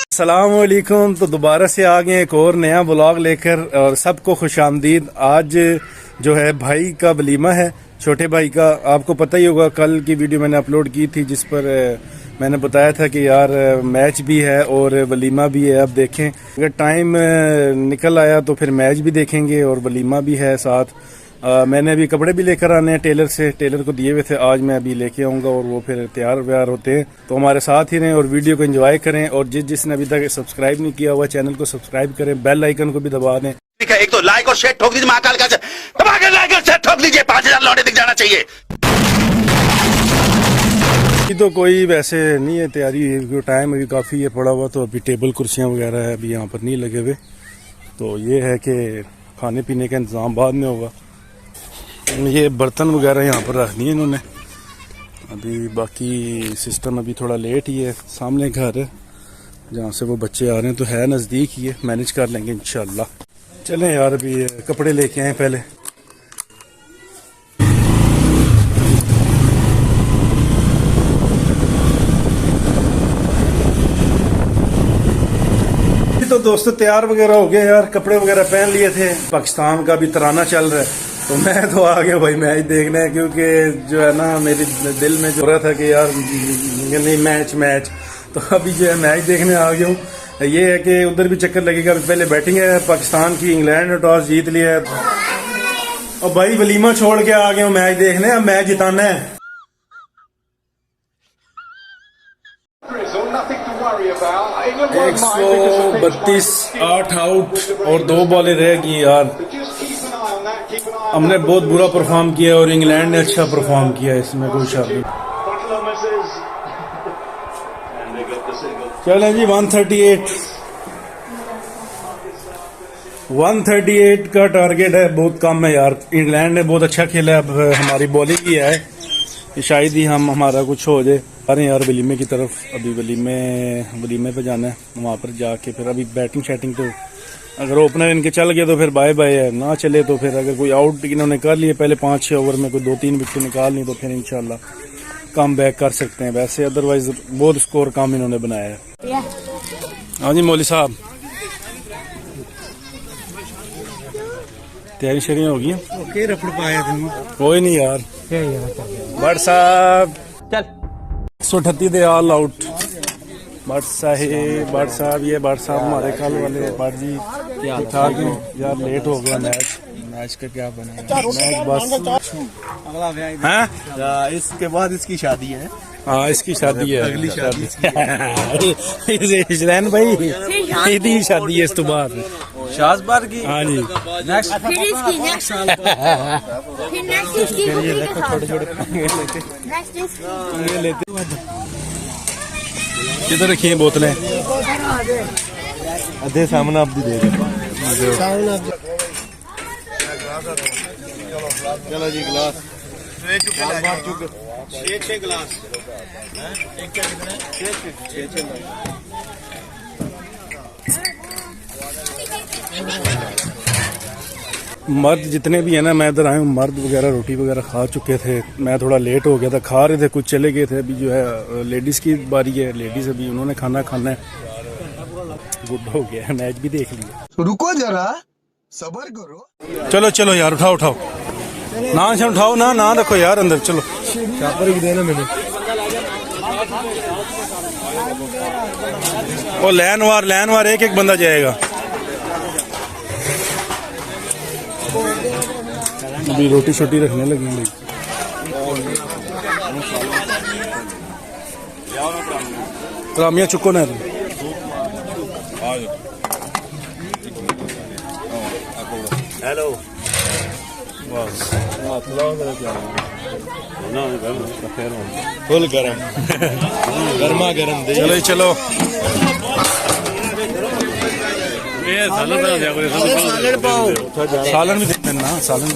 अस्सलाम वालेकुम। तो दोबारा से आ गए एक और नया व्लॉग लेकर और सबको खुशामदीद। आज जो है भाई का वलीमा है, छोटे भाई का। आपको पता ही होगा, कल की वीडियो मैंने अपलोड की थी जिस पर मैंने बताया था कि यार मैच भी है और वलीमा भी है। अब देखें, अगर टाइम निकल आया तो फिर मैच भी देखेंगे और वलीमा भी है साथ। मैंने अभी कपड़े भी लेकर आने हैं टेलर से, टेलर को दिए हुए थे। आज मैं अभी लेके आऊँगा और वो फिर तैयार व्यार होते हैं। तो हमारे साथ ही रहें और वीडियो को एंजॉय करें। और जिसने अभी तक सब्सक्राइब नहीं किया हुआ चैनल को सब्सक्राइब करें, बेल आइकन को भी दबा दें। ठीक है, एक तो लाइक और शेयर ठोक दीजिए, महाकाल का दबाकर लाइक और शेयर ठोक दीजिए, 5000 लौटे दिख जाना चाहिए। तो कोई वैसे नहीं है तैयारी, टाइम अभी काफ़ी है पड़ा हुआ। तो अभी टेबल कुर्सियाँ वगैरह है अभी यहाँ पर नहीं लगे हुए। तो ये है कि खाने पीने का इंतज़ाम बाद में होगा। ये बर्तन वगैरह यहाँ पर रख दिए इन्होंने अभी। बाकी सिस्टम अभी थोड़ा लेट ही है। सामने घर है जहाँ से वो बच्चे आ रहे हैं, तो है नज़दीक ही है, मैनेज कर लेंगे इंशाल्लाह। चलें यार, अभी कपड़े लेके आए पहले। तो दोस्तों तैयार वगैरह हो गए यार, कपड़े वगैरह पहन लिए थे। पाकिस्तान का भी तराना चल रहा है तो मैं तो आ गया भाई मैच देखने, क्योंकि जो है ना मेरे दिल में जो रहा था कि यार नहीं मैच तो अभी जो है मैच देखने आ गया हूँ। ये है कि उधर भी चक्कर लगेगा। पहले बैटिंग है पाकिस्तान की, इंग्लैंड ने टॉस जीत लिया है और भाई वलीमा छोड़ के आ गया हूँ मैच देखने। अब मैच जिताना है। 132 8 आउट और 2 बॉलें रह गई यार। हमने बहुत बुरा परफॉर्म किया और इंग्लैंड ने अच्छा परफॉर्म किया, इसमें कोई शक नहीं। चलें जी, 138 का टारगेट है, बहुत कम है यार। इंग्लैंड ने बहुत अच्छा खेला है। अब हमारी बॉलिंग ही है कि शायद ही हमारा कुछ हो जाए। अरे यार वलीमे की तरफ, अभी वलीमे पे जाना है। वहाँ पर जाके फिर अभी बैटिंग शैटिंग तो अगर ओपनर इनके चल गए तो फिर बाय बाय है, ना चले तो फिर अगर कोई आउट इन्होंने कर लिए पहले 5-6 ओवर में, कोई 2-3 विकेट निकाल ली तो फिर इंशाल्लाह कम बैक कर सकते हैं। वैसे अदरवाइज बहुत स्कोर कम इन्होंने बनाया है। हाँ जी मौली साहब, तैयारी शरियाँ होगी? कोई नहीं यार। बट साहब चल 138 दे ऑल आउट। बट साहब ये बट साहब हमारे कल वाले बट जी ठीक ठाक यार। लेट हो गया मैच का क्या बनेगा? मैच बस अगला इसके बाद इसकी शादी है। हाँ इसकी शादी है, अगली शादी इजलैन भाई यही शादी है इस तो बाद शाहबार की। हाँ जी लेते किधर रखी है बोतलें? अधे सामने आप भी दे रहे। चलो जी गिलास 6 गिलास मर्द जितने भी है ना, मैं इधर आया हूँ, मर्द वगैरह रोटी वगैरह खा चुके थे। मैं थोड़ा लेट हो गया था, खा रहे थे, कुछ चले गए थे। अभी जो है लेडीज़ की बारी है, लेडीज़ अभी उन्होंने खाना खाना है। गुड हो गया, मैच भी देख लिया। रुको जरा सबर करो। चलो चलो यार, उठाओ ना से उठाओ ना रखो यार अंदर। चलो चापर भी देना मैंने। वो लैन वार एक बंदा जाएगा। अभी रोटी छोटी रखने लगे। रामिया चुको ना हेलो फुल गरम गर्मा गर्म दे। चलो सालन भी देखते ना, सालन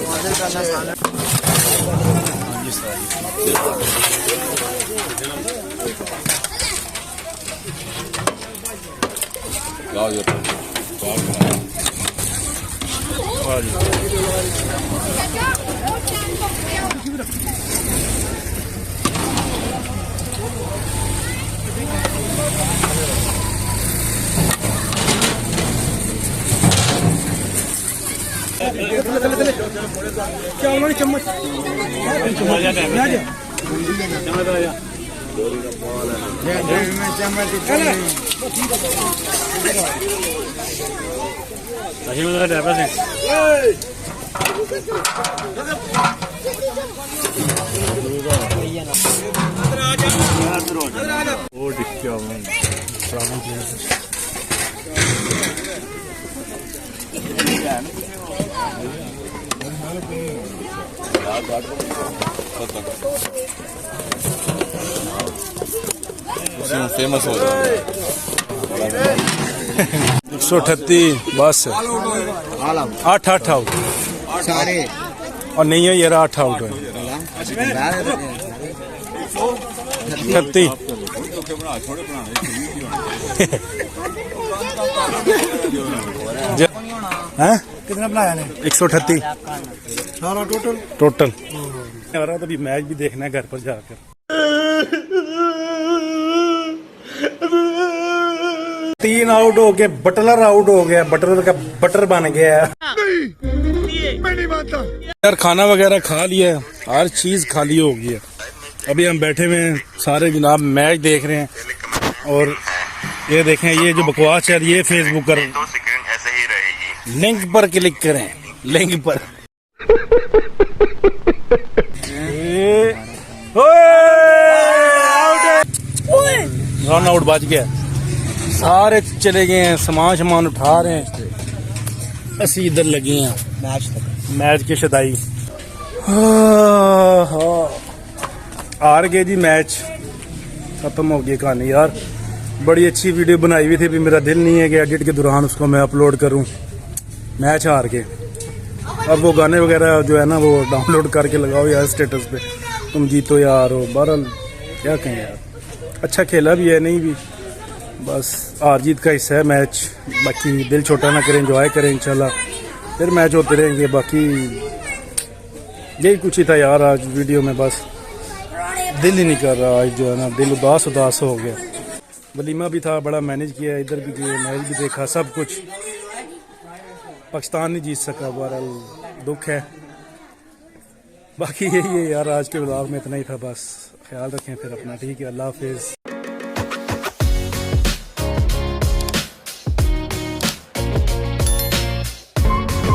फेमस हो जाए 138 बस 8 आउट सारे और नहीं है यार 8 आउट है 38 हैं कितना बनाया ने 138 सारा टोटल टोटल आ रहा तो अभी मैच भी देखना है घर पर जाकर। 3 आउट हो गए, बटलर आउट हो गया, बटलर का बटर बन गया। मैं नहीं मानता। यार खाना वगैरह खा लिया, हर चीज खाली हो गई है। अभी हम बैठे हुए हैं सारे जनाब, मैच देख रहे हैं। और ये देखें, ये जो बकवास चल रही है फेसबुक पर, ऐसे ही रहेगी। लिंक पर क्लिक करें, लिंक पर। रन आउट बच गया, सारे चले गए हैं, सामान सामान उठा रहे हैं, असी इधर लगे हैं मैच के शदाई। हार गए जी, मैच खत्म हो गई कहानी। यार बड़ी अच्छी वीडियो बनाई हुई थी, भी मेरा दिल नहीं है कि एडिट के दौरान उसको मैं अपलोड करूं। मैच हार के अब वो गाने वगैरह जो है ना वो डाउनलोड करके लगाओ यार स्टेटस पे, तुम जीतो यार हो। बहरहाल क्या कहें यार, अच्छा खेला भी है, नहीं भी, बस हार जीत का हिस्सा है मैच। बाकी दिल छोटा ना करें, एंजॉय करें, इंशाल्लाह फिर मैच होते रहेंगे। बाकी यही कुछ ही था यार आज वीडियो में, बस दिल ही नहीं कर रहा आज, जो है ना दिल उदास उदास हो गया। वलीमा भी था, बड़ा मैनेज किया, इधर भी गए, मैच भी देखा, सब कुछ। पाकिस्तान नहीं जीत सका, बहरहाल दुख है। बाकी यही है यार, आज के व्लॉग में इतना ही था बस। ख्याल रखें फिर अपना, ठीक है, अल्लाह हाफिज़।